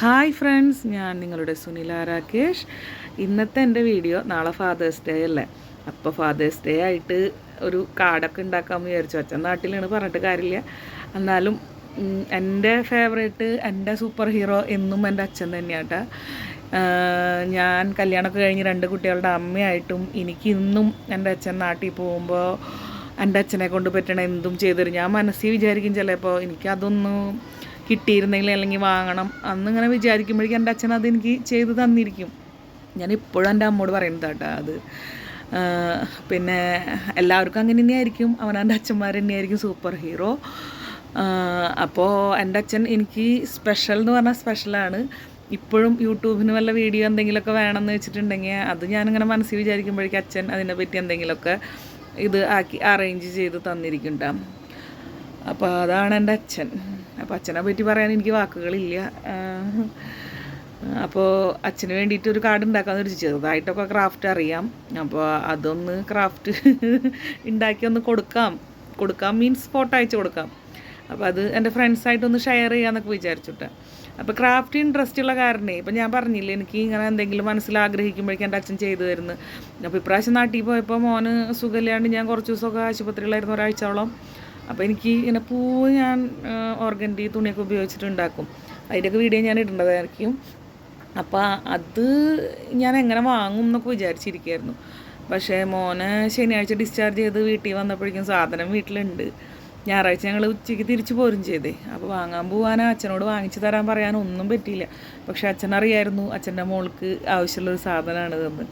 Hi friends, ഞാൻ നിങ്ങളുടെ സുനില രാകേഷ്. ഇന്നത്തെ എൻ്റെ വീഡിയോ നാളെ ഫാദേഴ്സ് ഡേ അല്ലേ. അപ്പോൾ ഫാദേഴ്സ് ഡേ ആയിട്ട് ഒരു കാർഡൊക്കെ ഉണ്ടാക്കാമെന്ന് വിചാരിച്ചു. അച്ഛൻ നാട്ടിലാണ്, പറഞ്ഞിട്ട് കാര്യമില്ല. എന്നാലും എൻ്റെ ഫേവറേറ്റ്, എൻ്റെ സൂപ്പർ ഹീറോ എന്നും എൻ്റെ അച്ഛൻ തന്നെയാട്ടാ. ഞാൻ കല്യാണമൊക്കെ കഴിഞ്ഞ് 2 കുട്ടികളുടെ അമ്മയായിട്ടും എനിക്ക് ഇന്നും എൻ്റെ അച്ഛൻ നാട്ടിൽ പോകുമ്പോൾ എൻ്റെ അച്ഛനെ കൊണ്ട് പറ്റണ എന്തും ചെയ്തുതരും. ഞാൻ മനസ്സിൽ വിചാരിക്കും ചിലപ്പോൾ എനിക്കതൊന്നും കിട്ടിയിരുന്നെങ്കിൽ അല്ലെങ്കിൽ വാങ്ങണം അന്നിങ്ങനെ വിചാരിക്കുമ്പോഴേക്കും എൻ്റെ അച്ഛൻ അതെനിക്ക് ചെയ്ത് തന്നിരിക്കും. ഞാനിപ്പോഴും എൻ്റെ അമ്മോട് പറയുന്നത് കേട്ടോ അത്. പിന്നെ എല്ലാവർക്കും അങ്ങനെ തന്നെയായിരിക്കും, അവനവൻ്റെ അച്ഛന്മാർ തന്നെയായിരിക്കും സൂപ്പർ ഹീറോ. അപ്പോൾ എൻ്റെ അച്ഛൻ എനിക്ക് സ്പെഷ്യൽ എന്ന് പറഞ്ഞാൽ സ്പെഷ്യലാണ്. ഇപ്പോഴും യൂട്യൂബിന് വല്ല വീഡിയോ എന്തെങ്കിലുമൊക്കെ വേണമെന്ന് വെച്ചിട്ടുണ്ടെങ്കിൽ അത് ഞാനിങ്ങനെ മനസ്സിൽ വിചാരിക്കുമ്പോഴേക്കും അച്ഛൻ അതിനെപ്പറ്റി എന്തെങ്കിലുമൊക്കെ ഇത് ആക്കി അറേഞ്ച് ചെയ്ത് തന്നിരിക്കുന്നുണ്ടാകും. അപ്പോൾ അതാണ് എൻ്റെ അച്ഛൻ. അപ്പോൾ അച്ഛനെ പറ്റി പറയാൻ എനിക്ക് വാക്കുകളില്ല. അപ്പോൾ അച്ഛന് വേണ്ടിയിട്ട് ഒരു കാർഡ് ഉണ്ടാക്കാമെന്ന് വെച്ചാൽ ചെറുതായിട്ടൊക്കെ ക്രാഫ്റ്റ് അറിയാം. അപ്പോൾ അതൊന്ന് ക്രാഫ്റ്റ് ഉണ്ടാക്കി ഒന്ന് കൊടുക്കാം മീൻസ് ഫോട്ടോ അയച്ച് കൊടുക്കാം. അപ്പോൾ അത് എൻ്റെ ഫ്രണ്ട്സായിട്ടൊന്ന് ഷെയർ ചെയ്യാമെന്നൊക്കെ വിചാരിച്ചിട്ട്. അപ്പോൾ ക്രാഫ്റ്റ് ഇൻട്രസ്റ്റ് ഉള്ള കാരണേ ഇപ്പം ഞാൻ പറഞ്ഞില്ലേ, എനിക്ക് ഇങ്ങനെ എന്തെങ്കിലും മനസ്സിൽ ആഗ്രഹിക്കുമ്പോഴേക്കും എൻ്റെ അച്ഛൻ ചെയ്തു തരുന്നു. അപ്പോൾ ഇപ്രാവശ്യം നാട്ടിൽ പോയപ്പോൾ മോന് സുഖമില്ലാണ്ട് ഞാൻ കുറച്ച് ദിവസമൊക്കെ ആശുപത്രിയിലായിരുന്നു, ഒരാഴ്ചയോളം. അപ്പോൾ എനിക്ക് ഇങ്ങനെ പൂവ് ഞാൻ ഓർഗൻഡി തുണിയൊക്കെ ഉപയോഗിച്ചിട്ടുണ്ടാക്കും. അതിൻ്റെയൊക്കെ വീഡിയോ ഞാൻ ഇടേണ്ടതായിരിക്കും. അപ്പോൾ അത് ഞാൻ എങ്ങനെ വാങ്ങും എന്നൊക്കെ വിചാരിച്ചിരിക്കുകയായിരുന്നു. പക്ഷേ മോനെ ശനിയാഴ്ച ഡിസ്ചാർജ് ചെയ്ത് വീട്ടിൽ വന്നപ്പോഴേക്കും സാധനം വീട്ടിലുണ്ട്. ഞായറാഴ്ച ഞങ്ങൾ ഉച്ചയ്ക്ക് തിരിച്ചു പോരും ചെയ്തേ. അപ്പോൾ വാങ്ങാൻ പോകാനോ അച്ഛനോട് വാങ്ങിച്ചു തരാൻ പറയാനോ ഒന്നും പറ്റിയില്ല. പക്ഷെ അച്ഛനറിയായിരുന്നു അച്ഛൻ്റെ മോൾക്ക് ആവശ്യമുള്ളൊരു സാധനമാണ് ഇതെന്ന്.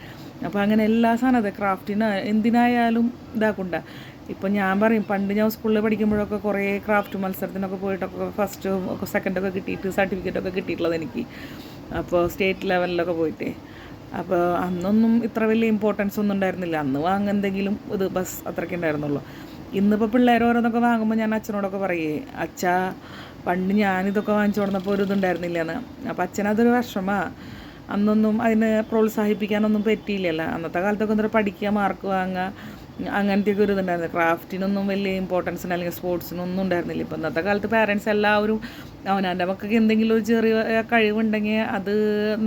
അപ്പോൾ അങ്ങനെ എല്ലാ സാധനം ക്രാഫ്റ്റിന് എന്തിനായാലും ഇതാക്കണ്ട. ഇപ്പം ഞാൻ പറയും, പണ്ട് ഞാൻ സ്കൂളിൽ പഠിക്കുമ്പോഴൊക്കെ കുറേ ക്രാഫ്റ്റ് മത്സരത്തിനൊക്കെ പോയിട്ടൊക്കെ ഫസ്റ്റ് സെക്കൻഡൊക്കെ കിട്ടിയിട്ട് സർട്ടിഫിക്കറ്റൊക്കെ കിട്ടിയിട്ടുള്ളത് എനിക്ക്. അപ്പോൾ സ്റ്റേറ്റ് ലെവലിലൊക്കെ പോയിട്ടേ. അപ്പോൾ അന്നൊന്നും ഇത്ര വലിയ ഇമ്പോർട്ടൻസ് ഒന്നും ഉണ്ടായിരുന്നില്ല. അന്ന് വാങ്ങെന്തെങ്കിലും ഇത് ബസ് അത്രയ്ക്ക് ഉണ്ടായിരുന്നുള്ളൂ. ഇന്നിപ്പോൾ പിള്ളേർ ഓരോന്നൊക്കെ വാങ്ങുമ്പോൾ ഞാൻ അച്ഛനോടൊക്കെ പറയേ, അച്ഛാ പണ്ട് ഞാനിതൊക്കെ വാങ്ങിച്ചു കൊടുന്നപ്പോൾ ഒരു ഇതുണ്ടായിരുന്നില്ല എന്ന്. അപ്പോൾ അച്ഛനതൊരു വിഷമമാണ്. അന്നൊന്നും അതിനെ പ്രോത്സാഹിപ്പിക്കാനൊന്നും പറ്റിയില്ലല്ലോ. അന്നത്തെ കാലത്തൊക്കെ എന്തൊരു പഠിക്കുക, മാർക്ക് വാങ്ങുക, അങ്ങനത്തെയൊക്കെ ഒരു ഇതുണ്ടായിരുന്നു. ക്രാഫ്റ്റിനൊന്നും വലിയ ഇമ്പോർട്ടൻസിന് അല്ലെങ്കിൽ സ്പോർട്സിനൊന്നും ഉണ്ടായിരുന്നില്ല. ഇപ്പോൾ ഇന്നത്തെ കാലത്ത് പാരൻസ് എല്ലാവരും അവനവൻ്റെ മക്കൾക്ക് എന്തെങ്കിലും ഒരു ചെറിയ കഴിവുണ്ടെങ്കിൽ അത്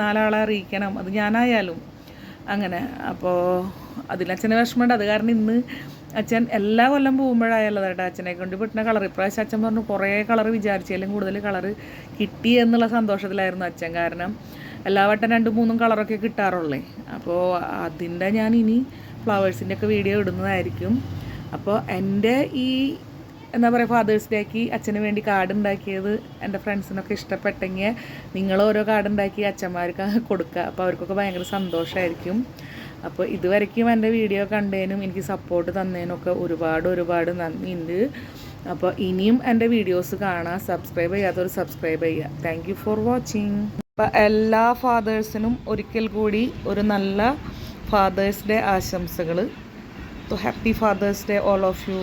4 ആളെ അറിയിക്കണം. അത് ഞാനായാലും അങ്ങനെ. അപ്പോൾ അതിലച്ഛന് വിഷമമുണ്ട്. അത് കാരണം ഇന്ന് അച്ഛൻ എല്ലാ കൊല്ലം പോകുമ്പോഴായാലും കേട്ടോ അച്ഛനെ കൊണ്ട് പറ്റുന്ന കളർ. ഇപ്രാവശ്യം അച്ഛൻ പറഞ്ഞു കുറേ കളർ വിചാരിച്ചാലും കൂടുതൽ കളർ കിട്ടി എന്നുള്ള സന്തോഷത്തിലായിരുന്നു അച്ഛൻ. കാരണം എല്ലാ വട്ടം 2-3 കളറൊക്കെ കിട്ടാറുള്ളേ. അപ്പോൾ അതിൻ്റെ ഞാൻ ഇനി ഫ്ലവേഴ്സിൻ്റെ ഒക്കെ വീഡിയോ ഇടുന്നതായിരിക്കും. അപ്പോൾ എൻ്റെ ഈ എന്താ പറയുക ഫാദേഴ്സ് ഡേക്ക് അച്ഛന് വേണ്ടി കാർഡ് ഉണ്ടാക്കിയത് എൻ്റെ ഫ്രണ്ട്സിനൊക്കെ ഇഷ്ടപ്പെട്ടെങ്കിൽ നിങ്ങൾ ഓരോ കാർഡ് ഉണ്ടാക്കി അച്ഛന്മാർക്ക് കൊടുക്കുക. അപ്പോൾ അവർക്കൊക്കെ ഭയങ്കര സന്തോഷമായിരിക്കും. അപ്പോൾ ഇതുവരെയ്ക്കും എൻ്റെ വീഡിയോ കണ്ടതിനും എനിക്ക് സപ്പോർട്ട് തന്നതിനൊക്കെ ഒരുപാട് നന്ദിയുണ്ട്. അപ്പോൾ ഇനിയും എൻ്റെ വീഡിയോസ് കാണാം. സബ്സ്ക്രൈബ് ചെയ്യാത്തവർ സബ്സ്ക്രൈബ് ചെയ്യുക. Thank you for watching. അപ്പോൾ എല്ലാ ഫാദേഴ്സിനും ഒരിക്കൽ കൂടി ഒരു നല്ല ഫാദേഴ്സ് ഡേ ആശംസകൾ. So happy father's day all of U.